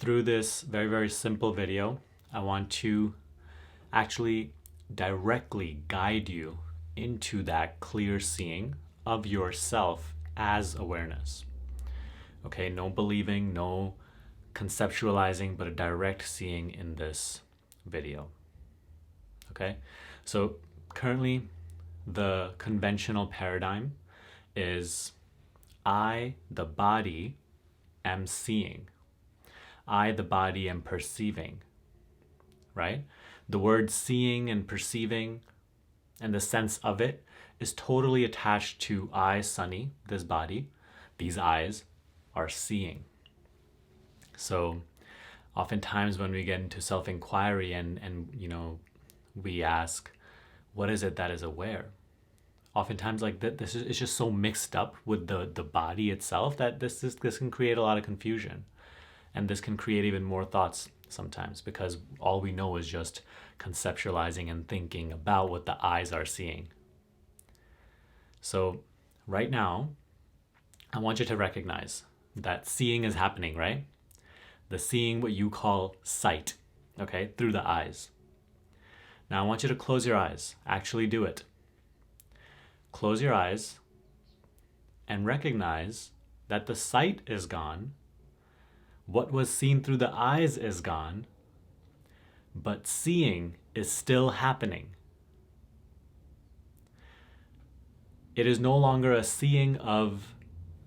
through this very, very simple video, I want to actually directly guide you into that clear seeing of yourself as awareness. Okay, no believing, no conceptualizing, but a direct seeing in this video. Okay, so currently the conventional paradigm is I, the body, am seeing. I, the body, am perceiving, right? The word seeing and perceiving and the sense of it is totally attached to I, Sunny, this body. These eyes are seeing. So oftentimes when we get into self-inquiry and we ask, what is it that is aware? Oftentimes like this is it's just so mixed up with the body itself that this can create a lot of confusion. And this can create even more thoughts sometimes because all we know is just conceptualizing and thinking about what the eyes are seeing. So right now, I want you to recognize that seeing is happening, right? The seeing, what you call sight, okay, through the eyes. Now I want you to close your eyes. Actually do it. Close your eyes and recognize that the sight is gone. What was seen through the eyes is gone, but seeing is still happening. It is no longer a seeing of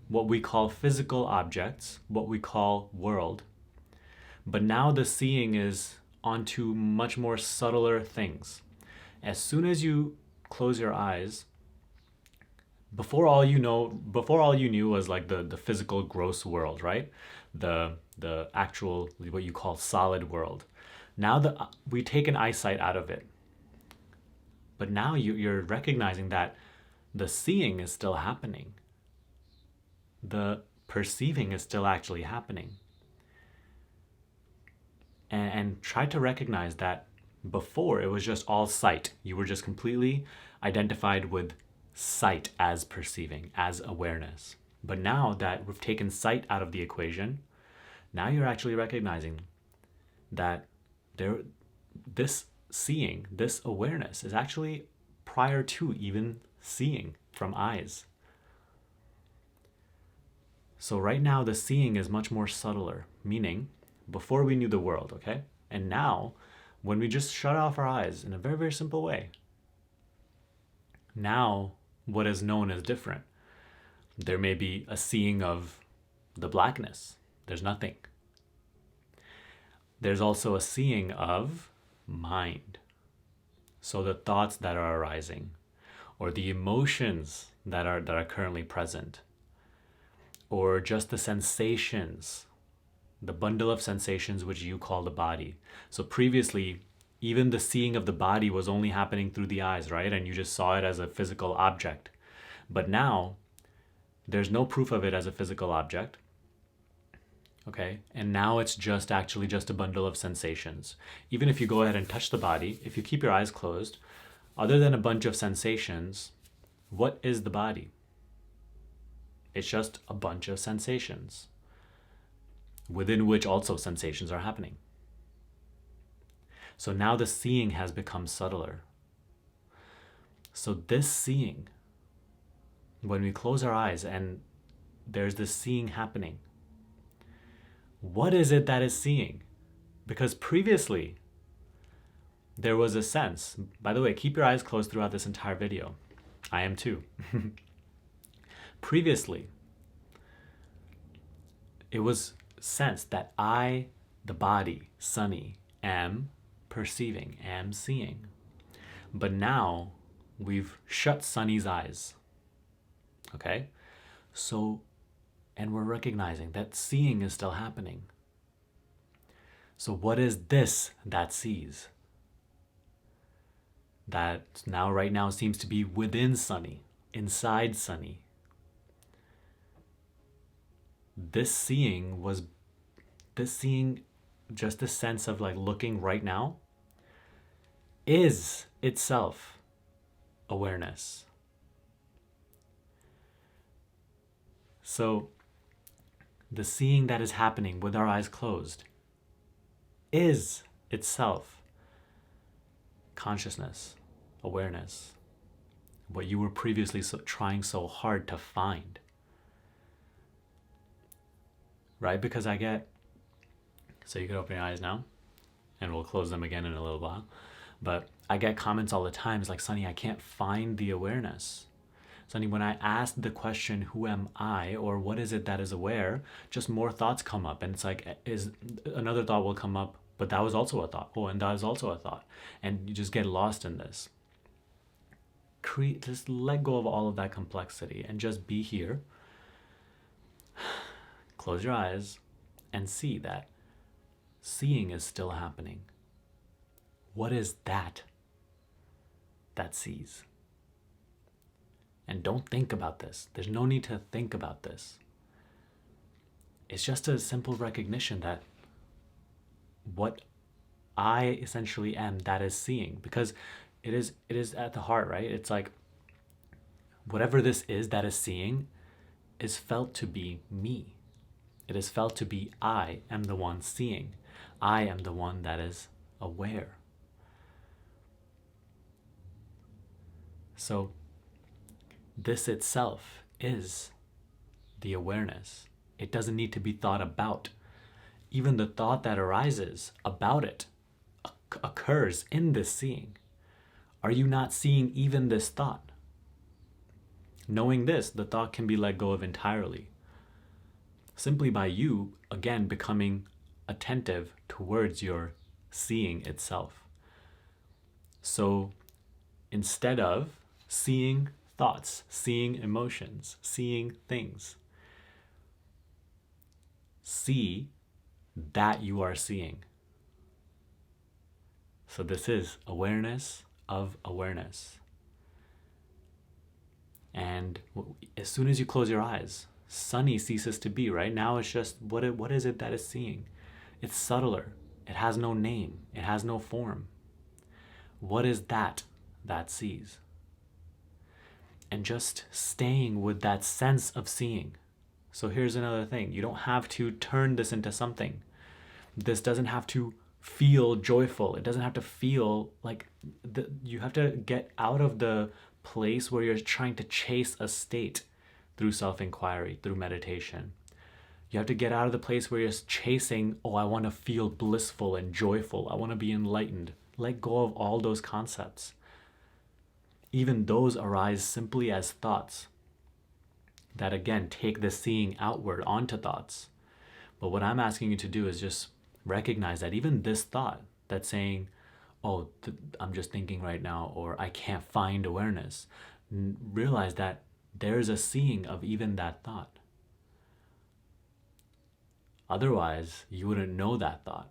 what we call physical objects, what we call world, but now the seeing is onto much more subtler things. As soon as you close your eyes, before all you knew was like the physical gross world, right? The actual, what you call solid world. Now we take an eyesight out of it. But now you're recognizing that the seeing is still happening. The perceiving is still actually happening. And try to recognize that before it was just all sight. You were just completely identified with sight as perceiving, as awareness. But now that we've taken sight out of the equation, now you're actually recognizing that this seeing, this awareness is actually prior to even seeing from eyes. So right now the seeing is much more subtler, meaning before we knew the world, okay? And now when we just shut off our eyes in a very, very simple way, now what is known is different. There may be a seeing of the blackness. There's nothing. There's also a seeing of mind. So the thoughts that are arising or the emotions that are currently present or just the sensations, the bundle of sensations which you call the body. So previously, even the seeing of the body was only happening through the eyes, right? And you just saw it as a physical object. But now, there's no proof of it as a physical object. Okay? And now it's just actually just a bundle of sensations. Even if you go ahead and touch the body, if you keep your eyes closed, other than a bunch of sensations, what is the body? It's just a bunch of sensations, within which also sensations are happening. So now the seeing has become subtler. So this seeing, when we close our eyes and there's this seeing happening, what is it that is seeing? Because previously, there was a sense. By the way, keep your eyes closed throughout this entire video. I am too. Previously, it was sensed that I, the body, Sunny, am perceiving, am seeing. But now we've shut Sunny's eyes. Okay? So, and we're recognizing that seeing is still happening. So what is this that sees? That now, right now, seems to be within Sunny, inside Sunny. This seeing, just the sense of like looking right now, is itself awareness. So the seeing that is happening with our eyes closed is itself consciousness, awareness, what you were previously trying so hard to find. Right? Because so you can open your eyes now, and we'll close them again in a little while. But I get comments all the time. It's like, Sunny, I can't find the awareness. Sunny, when I ask the question, who am I, or what is it that is aware, just more thoughts come up. And it's like, another thought will come up, but that was also a thought. Oh, and that was also a thought. And you just get lost in this. Just let go of all of that complexity and just be here. Close your eyes and see that seeing is still happening. What is that sees? And don't think about this. There's no need to think about this. It's just a simple recognition that what I essentially am, that is seeing. Because it is at the heart, right? It's like whatever this is that is seeing is felt to be me. It is felt to be I am the one seeing. I am the one that is aware. So this itself is the awareness. It doesn't need to be thought about. Even the thought that arises about it occurs in this seeing. Are you not seeing even this thought? Knowing this, the thought can be let go of entirely. Simply by you, again, becoming attentive towards your seeing itself. So instead of seeing thoughts, seeing emotions, seeing things, see that you are seeing. So this is awareness of awareness. And as soon as you close your eyes, Sunny ceases to be, right? Now it's just, what is it that is seeing? It's subtler. It has no name. It has no form. What is that sees? And just staying with that sense of seeing. So here's another thing. You don't have to turn this into something. This doesn't have to feel joyful. It doesn't have to feel like you have to get out of the place where you're trying to chase a state through self-inquiry, through meditation. You have to get out of the place where you're chasing, I want to feel blissful and joyful. I want to be enlightened. Let go of all those concepts. Even those arise simply as thoughts that, again, take the seeing outward onto thoughts. But what I'm asking you to do is just recognize that even this thought that's saying, I'm just thinking right now, or I can't find awareness, realize that there's a seeing of even that thought. Otherwise, you wouldn't know that thought.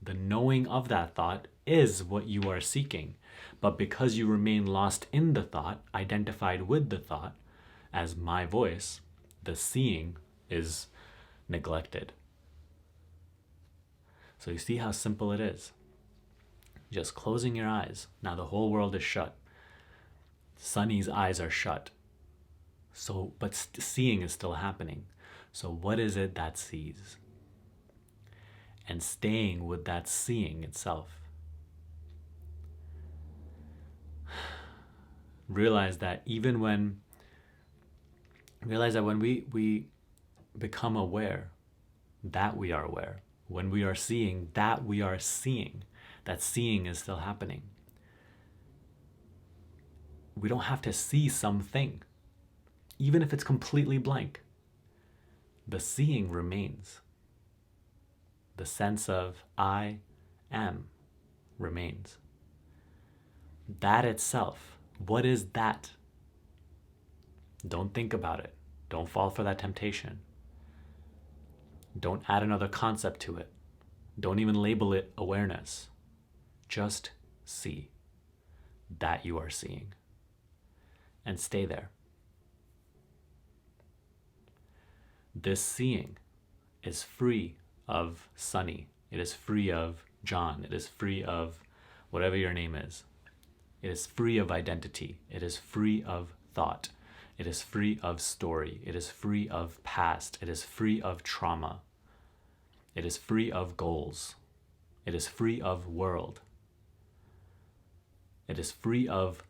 The knowing of that thought is what you are seeking. But because you remain lost in the thought, identified with the thought as my voice, the seeing is neglected. So you see how simple it is. Just closing your eyes. Now the whole world is shut. Sunny's eyes are shut. But seeing is still happening. So what is it that sees? And staying with that seeing itself. Realize that when we become aware that we are aware, when we are seeing that we are seeing, that seeing is still happening. We don't have to see something, even if it's completely blank. The seeing remains. The sense of I am remains. That itself, what is that? Don't think about it. Don't fall for that temptation. Don't add another concept to it. Don't even label it awareness. Just see that you are seeing. And stay there. This seeing is free of Sunny. It is free of John. It is free of whatever your name is. It is free of identity. It is free of thought. It is free of story. It is free of past. It is free of trauma. It is free of goals. It is free of world. It is free of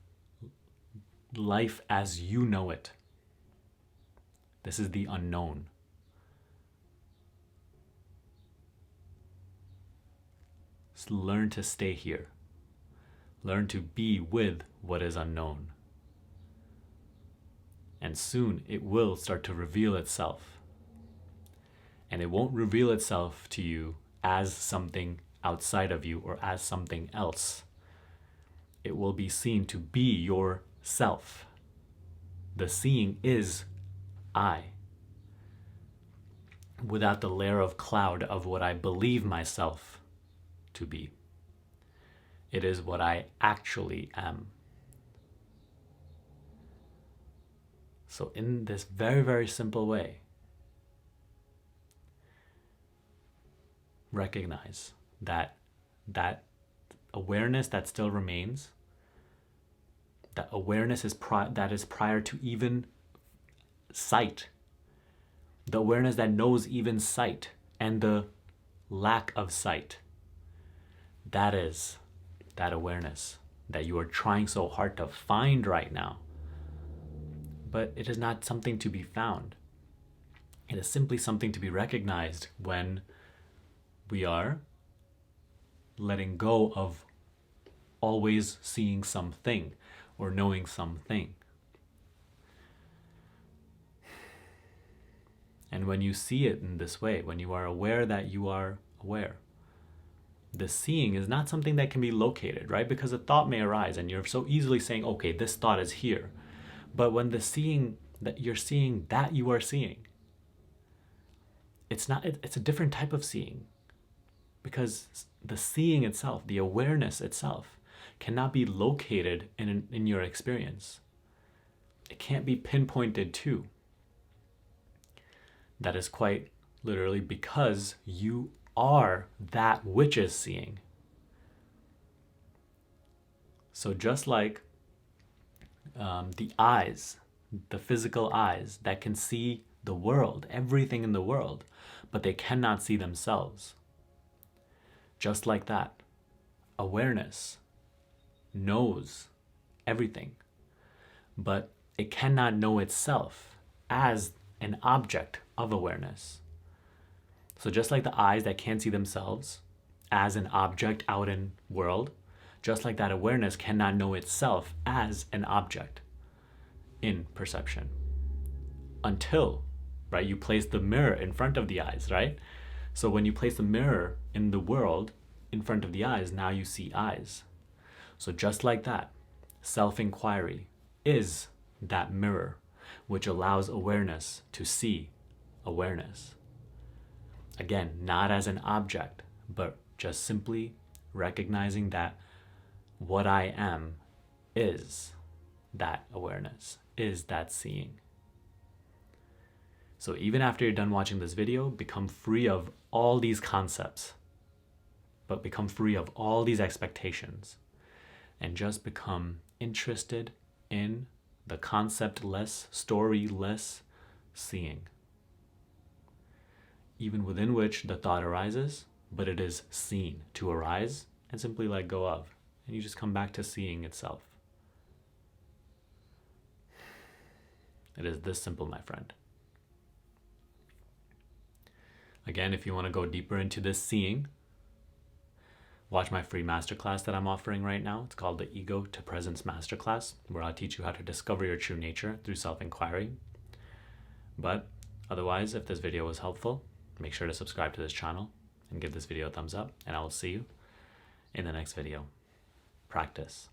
life as you know it. This is the unknown. So learn to stay here. Learn to be with what is unknown. And soon it will start to reveal itself. And it won't reveal itself to you as something outside of you or as something else. It will be seen to be yourself. The seeing is I, without the layer of cloud of what I believe myself to be. It is what I actually am. So in this very, very simple way, recognize that awareness that still remains, that awareness that is prior to even sight, the awareness that knows even sight and the lack of sight, that is that awareness that you are trying so hard to find right now. But it is not something to be found. It is simply something to be recognized when we are letting go of always seeing something or knowing something. And when you see it in this way, when you are aware that you are aware, the seeing is not something that can be located, right? Because a thought may arise and you're so easily saying, okay, this thought is here. But when the seeing that you're seeing that you are seeing, it's a different type of seeing. Because the seeing itself, the awareness itself, cannot be located in your experience. It can't be pinpointed to. That is quite literally because you are that which is seeing. So just like the eyes, the physical eyes that can see the world, everything in the world, but they cannot see themselves. Just like that, awareness knows everything, but it cannot know itself as an object of awareness. So just like the eyes that can't see themselves as an object out in world, just like that awareness cannot know itself as an object in perception. Until, right, you place the mirror in front of the eyes, right? So when you place the mirror in the world in front of the eyes, now you see eyes. So just like that, self-inquiry is that mirror which allows awareness to see awareness. Again, not as an object, but just simply recognizing that what I am is that awareness, is that seeing. So even after you're done watching this video, become free of all these concepts, but become free of all these expectations, and just become interested in the concept-less, story-less seeing, even within which the thought arises, but it is seen to arise and simply let go of. And you just come back to seeing itself. It is this simple, my friend. Again, if you want to go deeper into this seeing, watch my free masterclass that I'm offering right now. It's called the Ego to Presence Masterclass, where I'll teach you how to discover your true nature through self-inquiry. But otherwise, if this video was helpful, make sure to subscribe to this channel and give this video a thumbs up, and I will see you in the next video. Practice.